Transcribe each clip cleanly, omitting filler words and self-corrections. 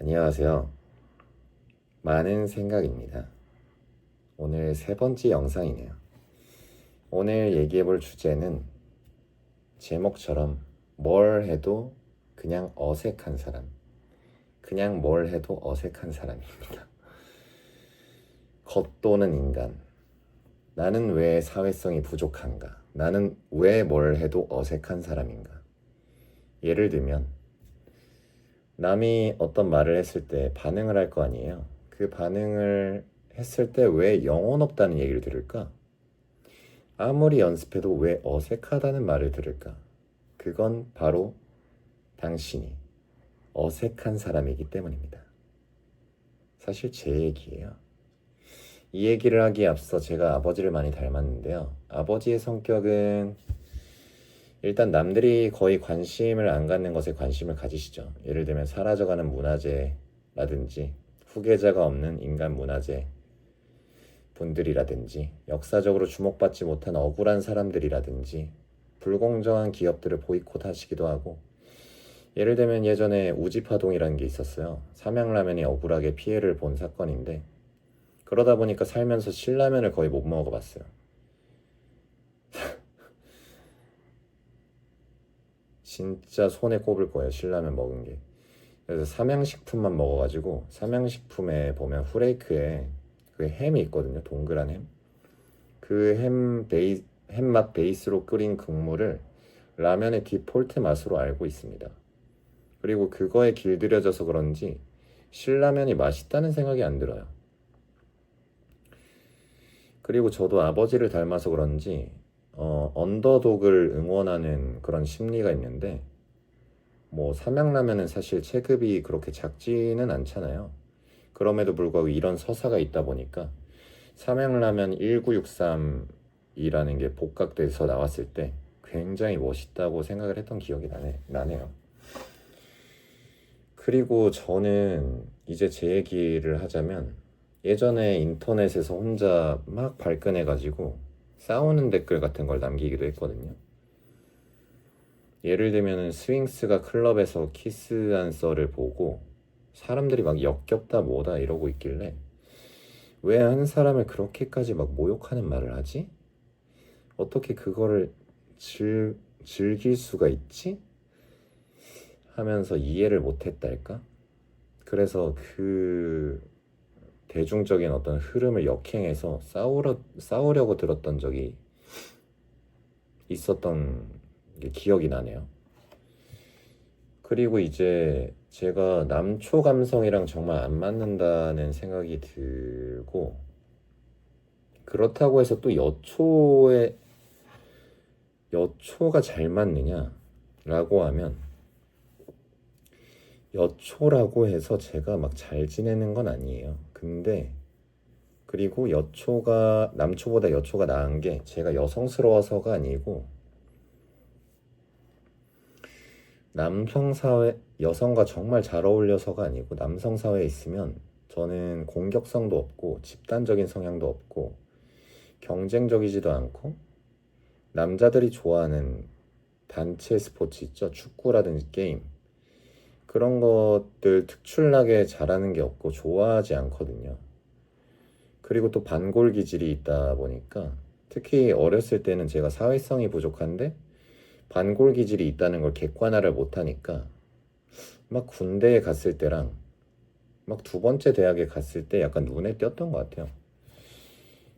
안녕하세요. 많은 생각입니다. 오늘 세 번째 영상이네요. 오늘 얘기해볼 주제는 제목처럼 뭘 해도 그냥 어색한 사람. 그냥 뭘 해도 어색한 사람입니다. 겉도는 인간. 나는 왜 사회성이 부족한가? 나는 왜 뭘 해도 어색한 사람인가? 예를 들면 남이 어떤 말을 했을 때 반응을 할 거 아니에요. 그 반응을 했을 때 왜 영혼 없다는 얘기를 들을까? 아무리 연습해도 왜 어색하다는 말을 들을까? 그건 바로 당신이 어색한 사람이기 때문입니다. 사실 제 얘기예요. 이 얘기를 하기에 앞서 제가 아버지를 많이 닮았는데요. 아버지의 성격은 일단 남들이 거의 관심을 안 갖는 것에 관심을 가지시죠. 예를 들면 사라져가는 문화재라든지 후계자가 없는 인간 문화재 분들이라든지 역사적으로 주목받지 못한 억울한 사람들이라든지 불공정한 기업들을 보이콧 하시기도 하고, 예를 들면 예전에 우지파동이라는 게 있었어요. 삼양라면이 억울하게 피해를 본 사건인데, 그러다 보니까 살면서 신라면을 거의 못 먹어봤어요. 진짜 손에 꼽을 거예요, 신라면 먹은 게. 그래서 삼양식품만 먹어가지고, 삼양식품에 보면 후레이크에 그 햄이 있거든요. 동그란 햄. 그 햄맛 베이스로 끓인 국물을 라면의 디폴트 맛으로 알고 있습니다. 그리고 그거에 길들여져서 그런지 신라면이 맛있다는 생각이 안 들어요. 그리고 저도 아버지를 닮아서 그런지 언더독을 응원하는 그런 심리가 있는데, 뭐 삼양라면은 사실 체급이 그렇게 작지는 않잖아요. 그럼에도 불구하고 이런 서사가 있다 보니까 삼양라면 1963이라는 게 복각돼서 나왔을 때 굉장히 멋있다고 생각을 했던 기억이 나네요. 그리고 저는 이제 제 얘기를 하자면, 예전에 인터넷에서 혼자 막 발끈해가지고 싸우는 댓글 같은 걸 남기기도 했거든요. 예를 들면 스윙스가 클럽에서 키스한 썰을 보고 사람들이 막 역겹다 뭐다 이러고 있길래, 왜 한 사람을 그렇게까지 막 모욕하는 말을 하지? 어떻게 그거를 즐길 수가 있지? 하면서 이해를 못했달까? 그래서 그 대중적인 어떤 흐름을 역행해서 싸우려고 들었던 적이 있었던 게 기억이 나네요. 그리고 이제 제가 남초 감성이랑 정말 안 맞는다는 생각이 들고, 그렇다고 해서 또 여초가 잘 맞느냐라고 하면, 여초라고 해서 제가 막 잘 지내는 건 아니에요. 근데 그리고 남초보다 여초가 나은 게, 제가 여성스러워서가 아니고 여성과 정말 잘 어울려서가 아니고, 남성 사회에 있으면 저는 공격성도 없고 집단적인 성향도 없고 경쟁적이지도 않고, 남자들이 좋아하는 단체 스포츠 있죠. 축구라든지 게임. 그런 것들 특출나게 잘하는 게 없고 좋아하지 않거든요. 그리고 또 반골 기질이 있다 보니까, 특히 어렸을 때는 제가 사회성이 부족한데 반골 기질이 있다는 걸 객관화를 못하니까, 막 군대에 갔을 때랑 막 두 번째 대학에 갔을 때 약간 눈에 띄었던 것 같아요.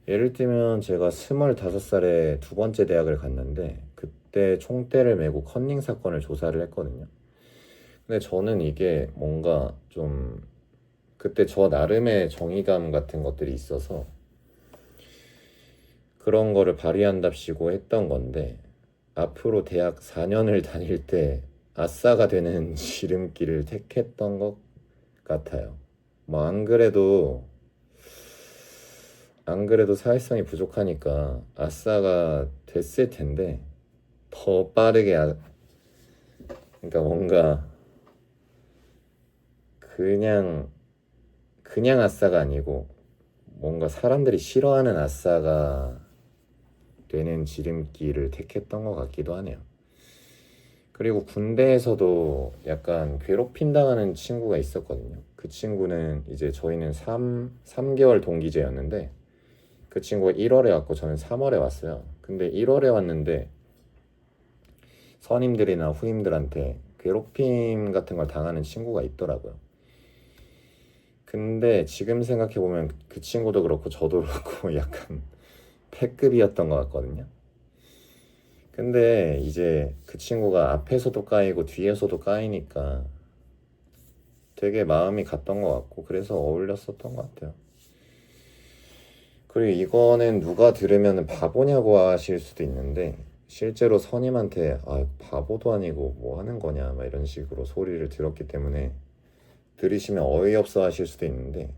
예를 들면 제가 25살에 두 번째 대학을 갔는데, 그때 총대를 메고 컨닝 사건을 조사를 했거든요. 근데 저는 이게 뭔가 좀, 그때 저 나름의 정의감 같은 것들이 있어서 그런 거를 발휘한답시고 했던 건데, 앞으로 대학 4년을 다닐 때 아싸가 되는 지름길을 택했던 것 같아요. 뭐 안 그래도 사회성이 부족하니까 아싸가 됐을 텐데, 더 빠르게 그러니까 뭔가 그냥 아싸가 아니고, 뭔가 사람들이 싫어하는 아싸가 되는 지름길을 택했던 것 같기도 하네요. 그리고 군대에서도 약간 괴롭힘 당하는 친구가 있었거든요. 그 친구는 이제 저희는 3개월 동기제였는데 그 친구가 1월에 왔고 저는 3월에 왔어요. 근데 1월에 왔는데 선임들이나 후임들한테 괴롭힘 같은 걸 당하는 친구가 있더라고요. 근데 지금 생각해보면 그 친구도 그렇고 저도 그렇고 약간 패급이었던 것 같거든요. 근데 이제 그 친구가 앞에서도 까이고 뒤에서도 까이니까 되게 마음이 갔던 것 같고 그래서 어울렸었던 것 같아요. 그리고 이거는 누가 들으면 바보냐고 하실 수도 있는데 실제로 선임한테 아 바보도 아니고 뭐 하는 거냐 막 이런 식으로 소리를 들었기 때문에 들으시면 어이없어 하실 수도 있는데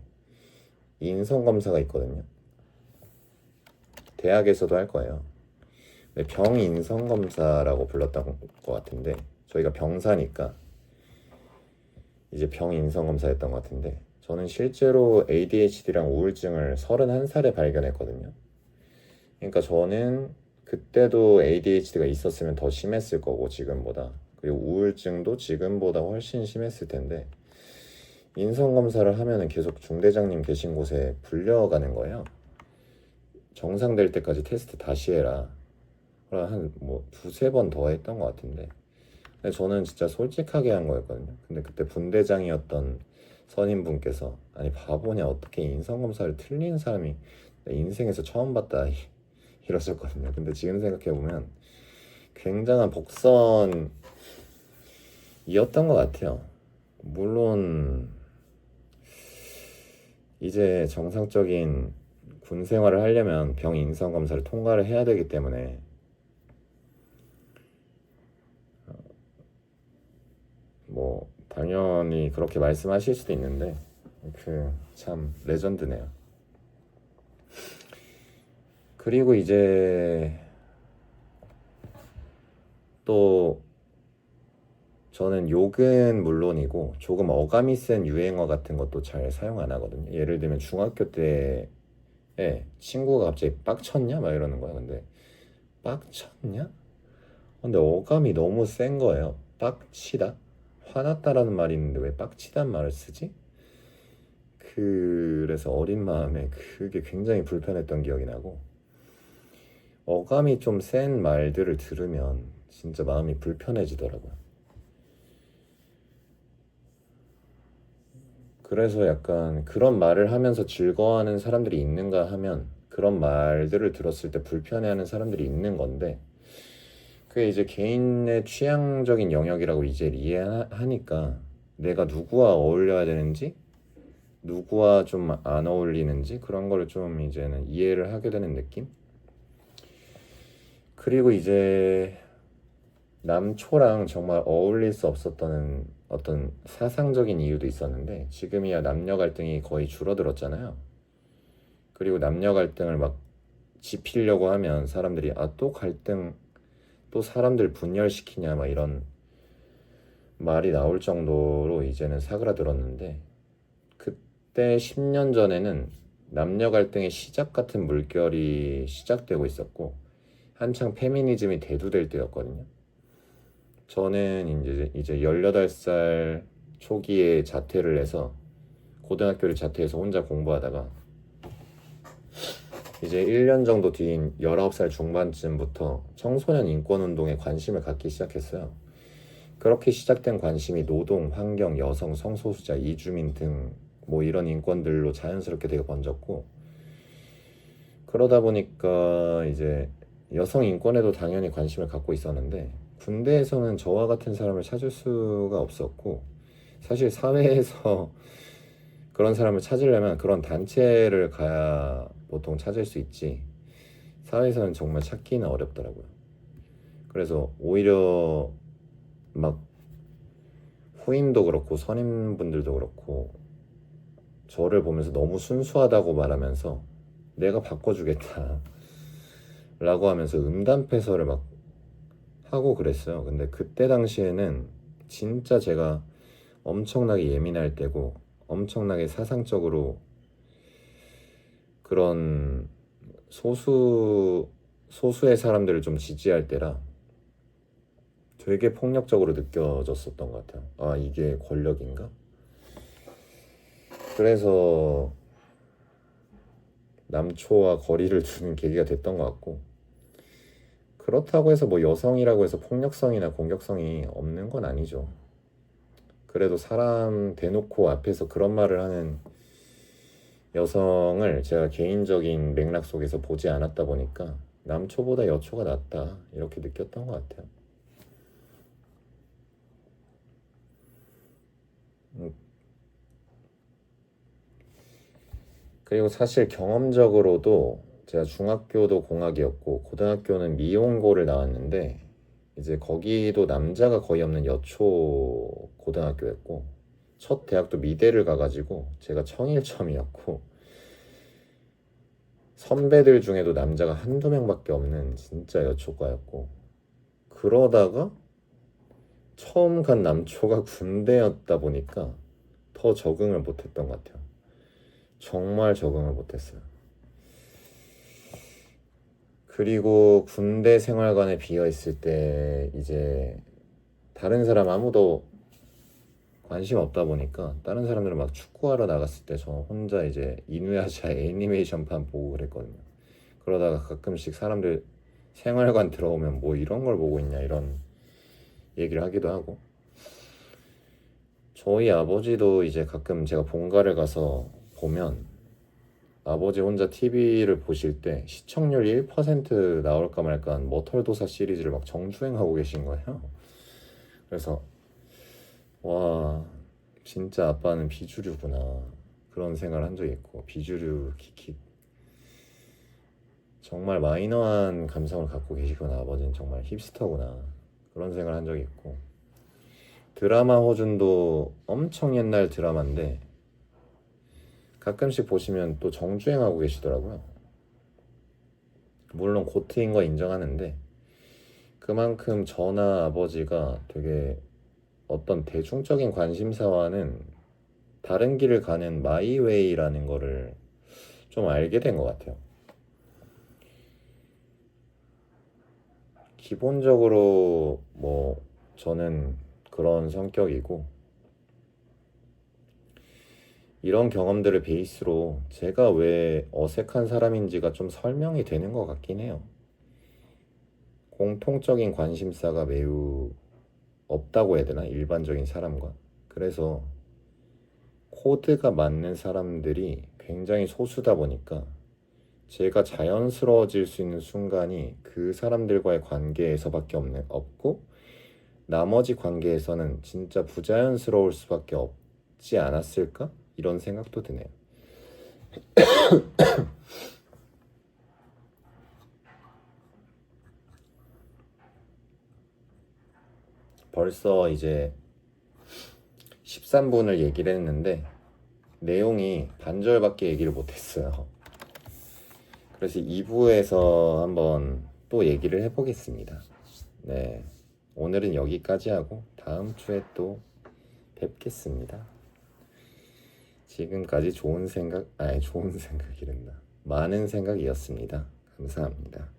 인성검사가 있거든요. 대학에서도 할 거예요. 병인성검사라고 불렀던 것 같은데 저희가 병사니까 이제 병인성검사였던 것 같은데 저는 실제로 ADHD랑 우울증을 31살에 발견했거든요. 그러니까 저는 그때도 ADHD가 있었으면 더 심했을 거고 지금보다 그리고 우울증도 지금보다 훨씬 심했을 텐데 인성검사를 하면은 계속 중대장님 계신 곳에 불려가는 거예요. 정상될 때까지 테스트 다시 해라. 한 뭐 두세 번 더 했던 것 같은데 근데 저는 진짜 솔직하게 한 거였거든요. 근데 그때 분대장이었던 선임분께서 아니 바보냐 어떻게 인성검사를 틀리는 사람이 내 인생에서 처음 봤다 이러셨거든요. 근데 지금 생각해보면 굉장한 복선이었던 것 같아요. 물론 이제 정상적인 군 생활을 하려면 병 인성검사를 통과를 해야 되기 때문에 뭐 당연히 그렇게 말씀하실 수도 있는데 그 참 레전드네요. 그리고 이제 또 저는 욕은 물론이고 조금 어감이 센 유행어 같은 것도 잘 사용 안 하거든요. 예를 들면 중학교 때에 친구가 갑자기 빡쳤냐? 막 이러는 거야. 근데 빡쳤냐? 근데 어감이 너무 센 거예요. 빡치다? 화났다라는 말이 있는데 왜 빡치단 말을 쓰지? 그래서 어린 마음에 그게 굉장히 불편했던 기억이 나고 어감이 좀 센 말들을 들으면 진짜 마음이 불편해지더라고요. 그래서 약간 그런 말을 하면서 즐거워하는 사람들이 있는가 하면 그런 말들을 들었을 때 불편해하는 사람들이 있는 건데 그게 이제 개인의 취향적인 영역이라고 이제 이해하니까 내가 누구와 어울려야 되는지 누구와 좀 안 어울리는지 그런 거를 좀 이제는 이해를 하게 되는 느낌? 그리고 이제 남초랑 정말 어울릴 수 없었던 어떤 사상적인 이유도 있었는데 지금이야 남녀 갈등이 거의 줄어들었잖아요. 그리고 남녀 갈등을 막 짚히려고 하면 사람들이 아 또 갈등 또 사람들 분열시키냐 막 이런 말이 나올 정도로 이제는 사그라들었는데 그때 10년 전에는 남녀 갈등의 시작 같은 물결이 시작되고 있었고 한창 페미니즘이 대두될 때였거든요. 저는 이제 18살 초기에 자퇴를 해서 고등학교를 자퇴해서 혼자 공부하다가 이제 1년 정도 뒤인 19살 중반쯤부터 청소년 인권운동에 관심을 갖기 시작했어요. 그렇게 시작된 관심이 노동, 환경, 여성, 성소수자, 이주민 등 뭐 이런 인권들로 자연스럽게 되게 번졌고 그러다 보니까 이제 여성 인권에도 당연히 관심을 갖고 있었는데 군대에서는 저와 같은 사람을 찾을 수가 없었고 사실 사회에서 그런 사람을 찾으려면 그런 단체를 가야 보통 찾을 수 있지 사회에서는 정말 찾기는 어렵더라고요. 그래서 오히려 막 후임도 그렇고 선임분들도 그렇고 저를 보면서 너무 순수하다고 말하면서 내가 바꿔주겠다 라고 하면서 음담패설을 막 하고 그랬어요. 근데 그때 당시에는 진짜 제가 엄청나게 예민할 때고 엄청나게 사상적으로 그런 소수의 사람들을 좀 지지할 때라 되게 폭력적으로 느껴졌었던 것 같아요. 아, 이게 권력인가? 그래서 남초와 거리를 두는 계기가 됐던 것 같고, 그렇다고 해서 뭐 여성이라고 해서 폭력성이나 공격성이 없는 건 아니죠. 그래도 사람 대놓고 앞에서 그런 말을 하는 여성을 제가 개인적인 맥락 속에서 보지 않았다 보니까 남초보다 여초가 낫다 이렇게 느꼈던 것 같아요. 그리고 사실 경험적으로도 제가 중학교도 공학이었고 고등학교는 미용고를 나왔는데 이제 거기도 남자가 거의 없는 여초 고등학교였고 첫 대학도 미대를 가가지고 제가 청일점이었고 선배들 중에도 남자가 한두 명밖에 없는 진짜 여초과였고 그러다가 처음 간 남초가 군대였다 보니까 더 적응을 못했던 것 같아요. 정말 적응을 못했어요. 그리고 군대 생활관에 비어 있을 때 이제 다른 사람 아무도 관심 없다 보니까 다른 사람들은 막 축구하러 나갔을 때 저 혼자 이제 이누야샤 애니메이션판 보고 그랬거든요. 그러다가 가끔씩 사람들 생활관 들어오면 뭐 이런 걸 보고 있냐 이런 얘기를 하기도 하고 저희 아버지도 이제 가끔 제가 본가를 가서 보면 아버지 혼자 TV를 보실 때 시청률 1% 나올까 말까 한 머털도사 시리즈를 막 정주행하고 계신 거예요. 그래서 와 진짜 아빠는 비주류구나 그런 생각을 한 적이 있고 비주류 키키 정말 마이너한 감성을 갖고 계시구나 아버지는 정말 힙스터구나 그런 생각을 한 적이 있고 드라마 허준도 엄청 옛날 드라마인데 가끔씩 보시면 또 정주행하고 계시더라고요. 물론 고트인 거 인정하는데 그만큼 저나 아버지가 되게 어떤 대중적인 관심사와는 다른 길을 가는 마이웨이라는 거를 좀 알게 된 것 같아요. 기본적으로 뭐 저는 그런 성격이고 이런 경험들을 베이스로 제가 왜 어색한 사람인지가 좀 설명이 되는 것 같긴 해요. 공통적인 관심사가 매우 없다고 해야 되나? 일반적인 사람과. 그래서 코드가 맞는 사람들이 굉장히 소수다 보니까 제가 자연스러워질 수 있는 순간이 그 사람들과의 관계에서밖에 없고 나머지 관계에서는 진짜 부자연스러울 수밖에 없지 않았을까? 이런 생각도 드네요. 벌써 이제 13분을 얘기를 했는데 내용이 반절밖에 얘기를 못했어요. 그래서 2부에서 한번 또 얘기를 해보겠습니다. 네, 오늘은 여기까지 하고 다음 주에 또 뵙겠습니다. 지금까지 좋은 생각이란다. 많은 생각이었습니다. 감사합니다.